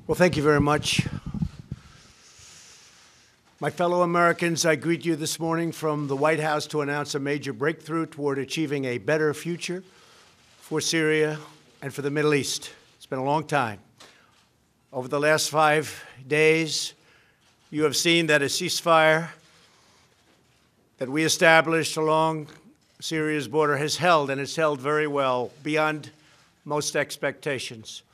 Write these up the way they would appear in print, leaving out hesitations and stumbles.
Well, thank you very much. My fellow Americans, I greet you this morning from the White House to announce a major breakthrough toward achieving a better future for Syria and for the Middle East. It's been a long time. Over the last 5 days, you have seen that a ceasefire that we established along Syria's border has held, and it's held very well, beyond most expectations.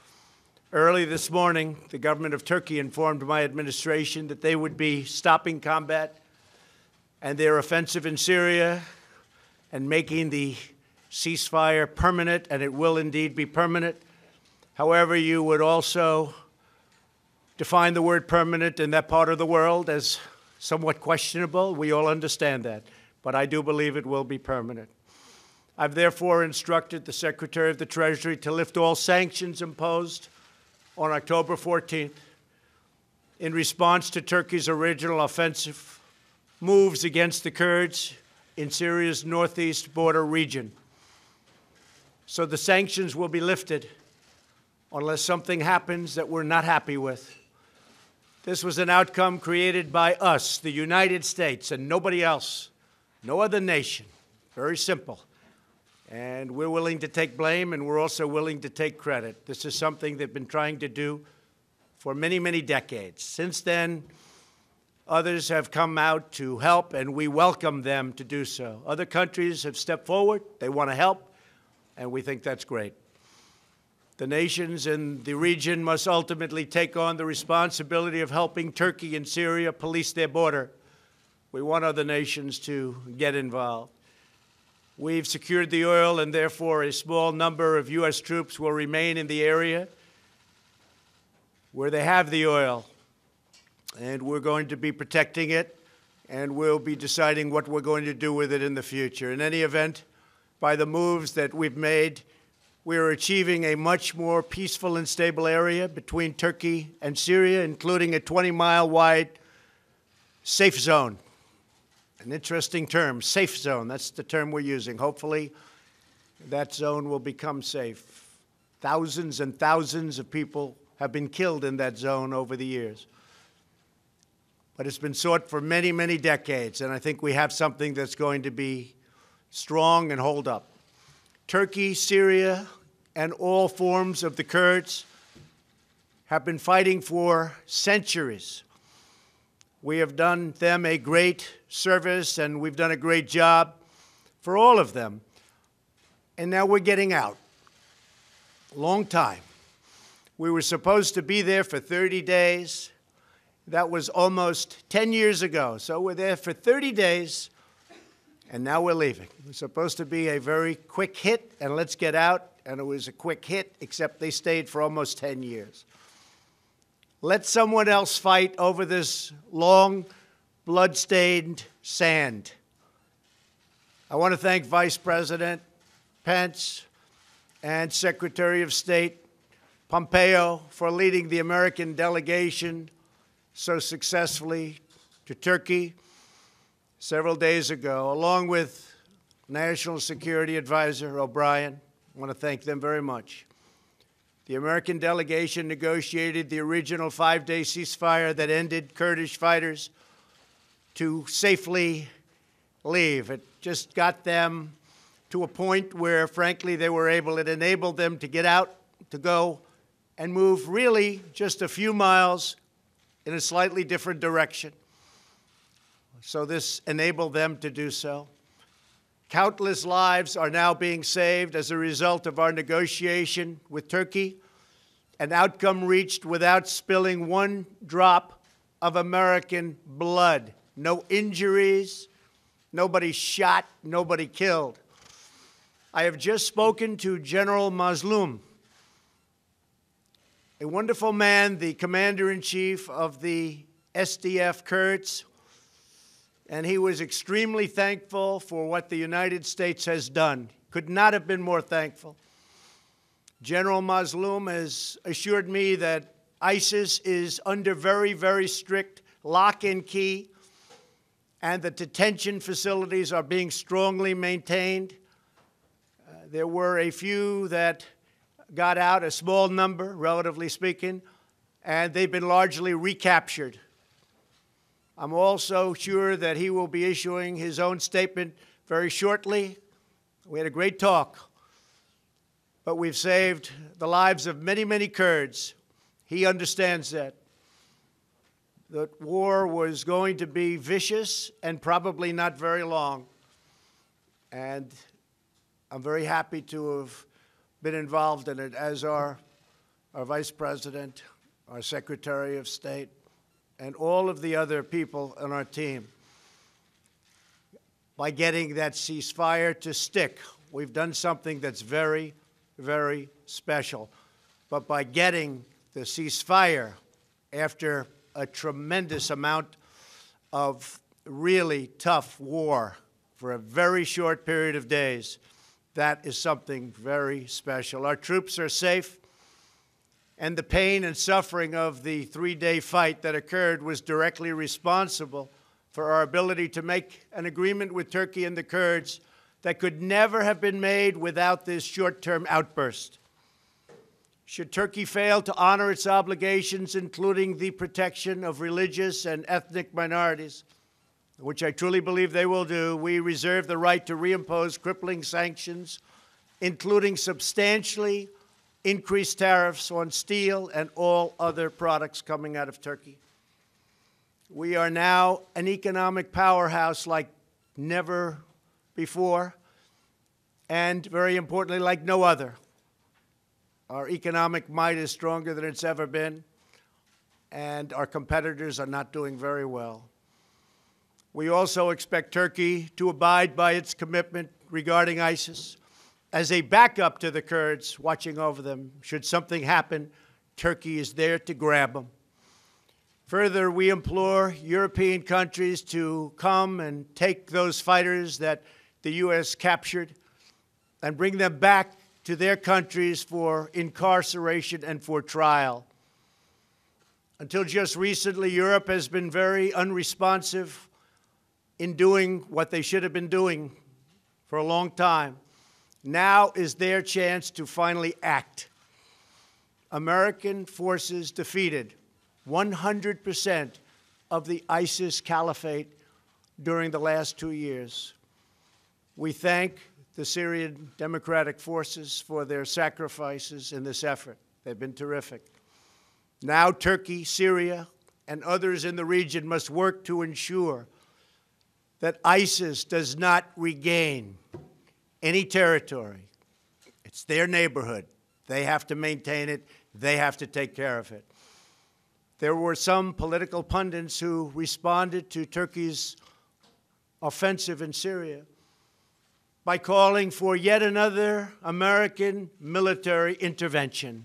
Early this morning, the government of Turkey informed my administration that they would be stopping combat and their offensive in Syria and making the ceasefire permanent, and it will indeed be permanent. However, you would also define the word permanent in that part of the world as somewhat questionable. We all understand that, but I do believe it will be permanent. I've therefore instructed the Secretary of the Treasury to lift all sanctions imposed on October 14th in response to Turkey's original offensive moves against the Kurds in Syria's northeast border region. So the sanctions will be lifted unless something happens that we're not happy with. This was an outcome created by us, the United States, and nobody else, no other nation. Very simple. And we're willing to take blame, and we're also willing to take credit. This is something they've been trying to do for many, many decades. Since then, others have come out to help, and we welcome them to do so. Other countries have stepped forward. They want to help, and we think that's great. The nations in the region must ultimately take on the responsibility of helping Turkey and Syria police their border. We want other nations to get involved. We've secured the oil, and therefore a small number of U.S. troops will remain in the area where they have the oil. And we're going to be protecting it, and we'll be deciding what we're going to do with it in the future. In any event, by the moves that we've made, we are achieving a much more peaceful and stable area between Turkey and Syria, including a 20-mile wide safe zone. An interesting term, safe zone. That's the term we're using. Hopefully, that zone will become safe. Thousands and thousands of people have been killed in that zone over the years. But it's been sought for many, many decades, and I think we have something that's going to be strong and hold up. Turkey, Syria, and all forms of the Kurds have been fighting for centuries. We have done them a great service, and we've done a great job for all of them. And now we're getting out. Long time. We were supposed to be there for 30 days. That was almost 10 years ago. So we're there for 30 days, and now we're leaving. It was supposed to be a very quick hit, and let's get out. And it was a quick hit, except they stayed for almost 10 years. Let someone else fight over this long, blood-stained sand. I want to thank Vice President Pence and Secretary of State Pompeo for leading the American delegation so successfully to Turkey several days ago, along with National Security Advisor O'Brien. I want to thank them very much. The American delegation negotiated the original 5-day ceasefire that ended Kurdish fighters to safely leave. It just got them to a point where, frankly, they were able, it enabled them to get out, to go and move really just a few miles in a slightly different direction. So this enabled them to do so. Countless lives are now being saved as a result of our negotiation with Turkey, an outcome reached without spilling one drop of American blood. No injuries, nobody shot, nobody killed. I have just spoken to General Mazlum, a wonderful man, the commander-in-chief of the SDF Kurds, and he was extremely thankful for what the United States has done. Could not have been more thankful. General Mazlum has assured me that ISIS is under very, very strict lock and key, and the detention facilities are being strongly maintained. There were a few that got out, a small number, relatively speaking, and they've been largely recaptured. I'm also sure that he will be issuing his own statement very shortly. We had a great talk, but we've saved the lives of many, many Kurds. He understands that. That war was going to be vicious and probably not very long. And I'm very happy to have been involved in it, as are our Vice President, our Secretary of State, and all of the other people on our team. By getting that ceasefire to stick, we've done something that's very, very special. But by getting the ceasefire after a tremendous amount of really tough war for a very short period of days, that is something very special. Our troops are safe, and the pain and suffering of the three-day fight that occurred was directly responsible for our ability to make an agreement with Turkey and the Kurds that could never have been made without this short-term outburst. Should Turkey fail to honor its obligations, including the protection of religious and ethnic minorities, which I truly believe they will do, we reserve the right to reimpose crippling sanctions, including substantially increased tariffs on steel and all other products coming out of Turkey. We are now an economic powerhouse like never before, and very importantly, like no other. Our economic might is stronger than it's ever been, and our competitors are not doing very well. We also expect Turkey to abide by its commitment regarding ISIS as a backup to the Kurds, watching over them. Should something happen, Turkey is there to grab them. Further, we implore European countries to come and take those fighters that the U.S. captured and bring them back to their countries for incarceration and for trial. Until just recently, Europe has been very unresponsive in doing what they should have been doing for a long time. Now is their chance to finally act. American forces defeated 100% of the ISIS caliphate during the last 2 years. We thank the Syrian Democratic Forces for their sacrifices in this effort. They've been terrific. Now Turkey, Syria, and others in the region must work to ensure that ISIS does not regain any territory. It's their neighborhood. They have to maintain it. They have to take care of it. There were some political pundits who responded to Turkey's offensive in Syria by calling for yet another American military intervention.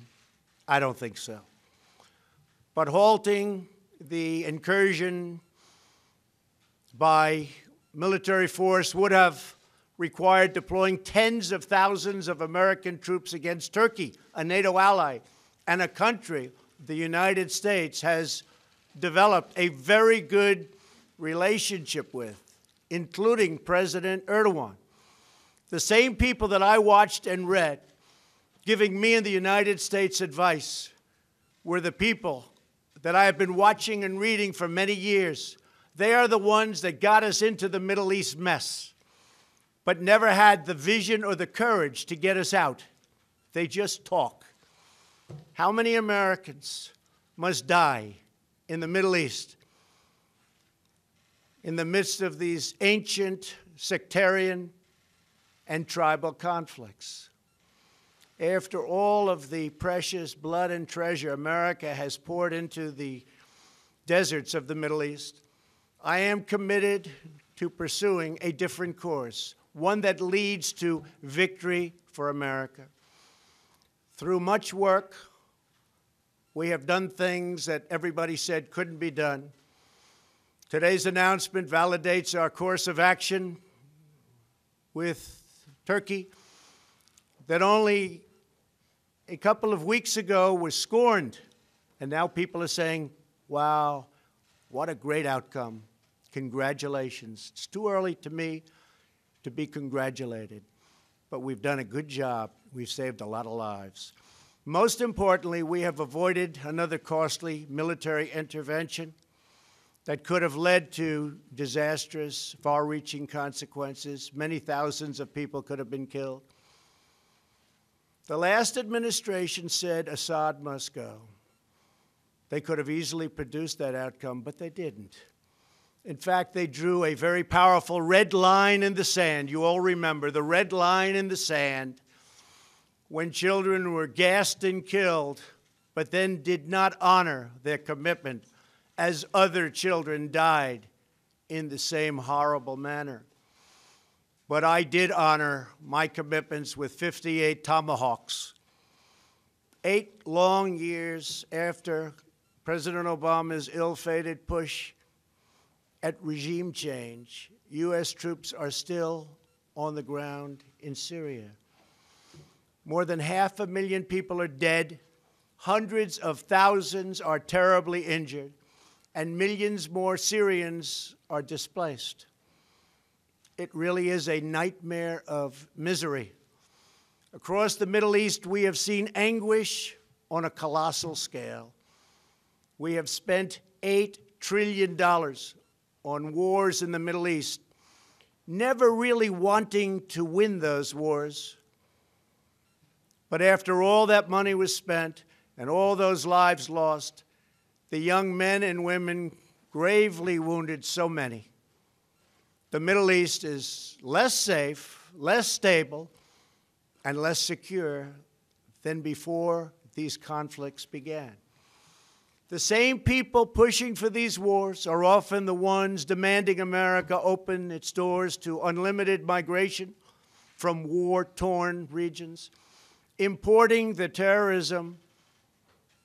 I don't think so. But halting the incursion by military force would have required deploying tens of thousands of American troops against Turkey, a NATO ally, and a country the United States has developed a very good relationship with, including President Erdogan. The same people that I watched and read giving me and the United States advice were the people that I have been watching and reading for many years. They are the ones that got us into the Middle East mess, but never had the vision or the courage to get us out. They just talk. How many Americans must die in the Middle East in the midst of these ancient sectarian and tribal conflicts? After all of the precious blood and treasure America has poured into the deserts of the Middle East, I am committed to pursuing a different course, one that leads to victory for America. Through much work, we have done things that everybody said couldn't be done. Today's announcement validates our course of action with Turkey that only a couple of weeks ago was scorned. And now people are saying, wow, what a great outcome. Congratulations. It's too early to me to be congratulated, but we've done a good job. We've saved a lot of lives. Most importantly, we have avoided another costly military intervention that could have led to disastrous, far-reaching consequences. Many thousands of people could have been killed. The last administration said Assad must go. They could have easily produced that outcome, but they didn't. In fact, they drew a very powerful red line in the sand. You all remember the red line in the sand when children were gassed and killed, but then did not honor their commitment as other children died in the same horrible manner. But I did honor my commitments with 58 Tomahawks. 8 long years after President Obama's ill-fated push at regime change, U.S. troops are still on the ground in Syria. More than 500,000 people are dead, hundreds of thousands are terribly injured, and millions more Syrians are displaced. It really is a nightmare of misery. Across the Middle East, we have seen anguish on a colossal scale. We have spent $8 trillion on wars in the Middle East, never really wanting to win those wars. But after all that money was spent and all those lives lost, the young men and women gravely wounded so many. The Middle East is less safe, less stable, and less secure than before these conflicts began. The same people pushing for these wars are often the ones demanding America open its doors to unlimited migration from war-torn regions, importing the terrorism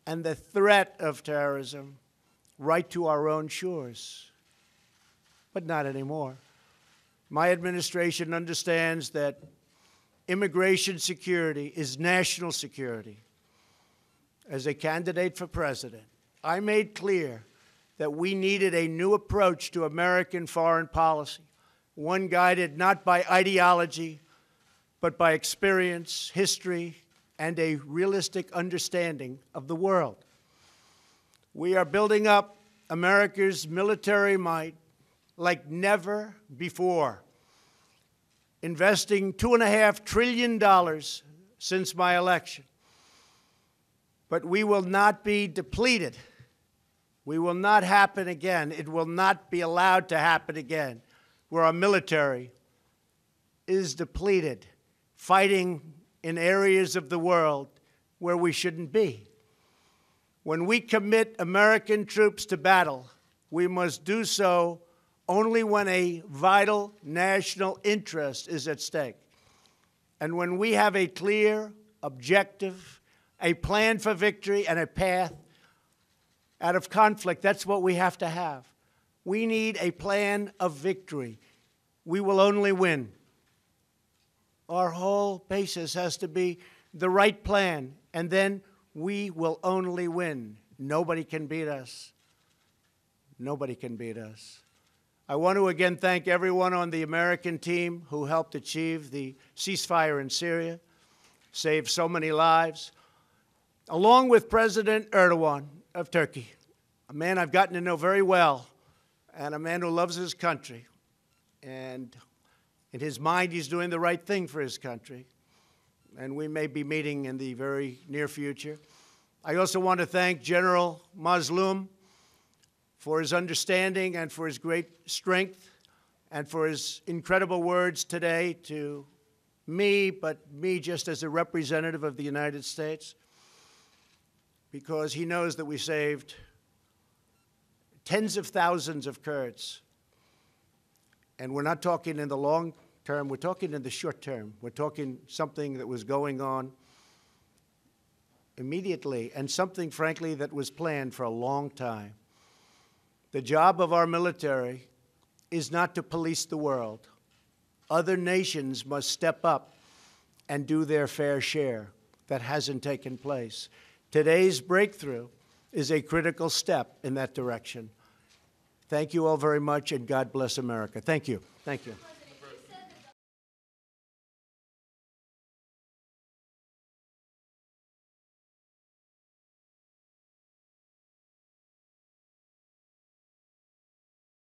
and the threat of terrorism right to our own shores. But not anymore. My administration understands that immigration security is national security. As a candidate for president, I made clear that we needed a new approach to American foreign policy, one guided not by ideology, but by experience, history, and a realistic understanding of the world. We are building up America's military might like never before, investing $2.5 trillion since my election. But we will not be depleted. We will not happen again. It will not be allowed to happen again, where our military is depleted, fighting in areas of the world where we shouldn't be. When we commit American troops to battle, we must do so only when a vital national interest is at stake. And when we have a clear objective, a plan for victory, and a path out of conflict. That's what we have to have. We need a plan of victory. We will only win. Our whole basis has to be the right plan, and then we will only win. Nobody can beat us. Nobody can beat us. I want to again thank everyone on the American team who helped achieve the ceasefire in Syria, saved so many lives, along with President Erdogan of Turkey, a man I've gotten to know very well, and a man who loves his country. And in his mind, he's doing the right thing for his country. And we may be meeting in the very near future. I also want to thank General Mazloum for his understanding and for his great strength and for his incredible words today to me, but me just as a representative of the United States, because he knows that we saved tens of thousands of Kurds. And we're not talking in the long term, we're talking in the short term. We're talking something that was going on immediately and something, frankly, that was planned for a long time. The job of our military is not to police the world. Other nations must step up and do their fair share. That hasn't taken place. Today's breakthrough is a critical step in that direction. Thank you all very much, and God bless America. Thank you. Thank you.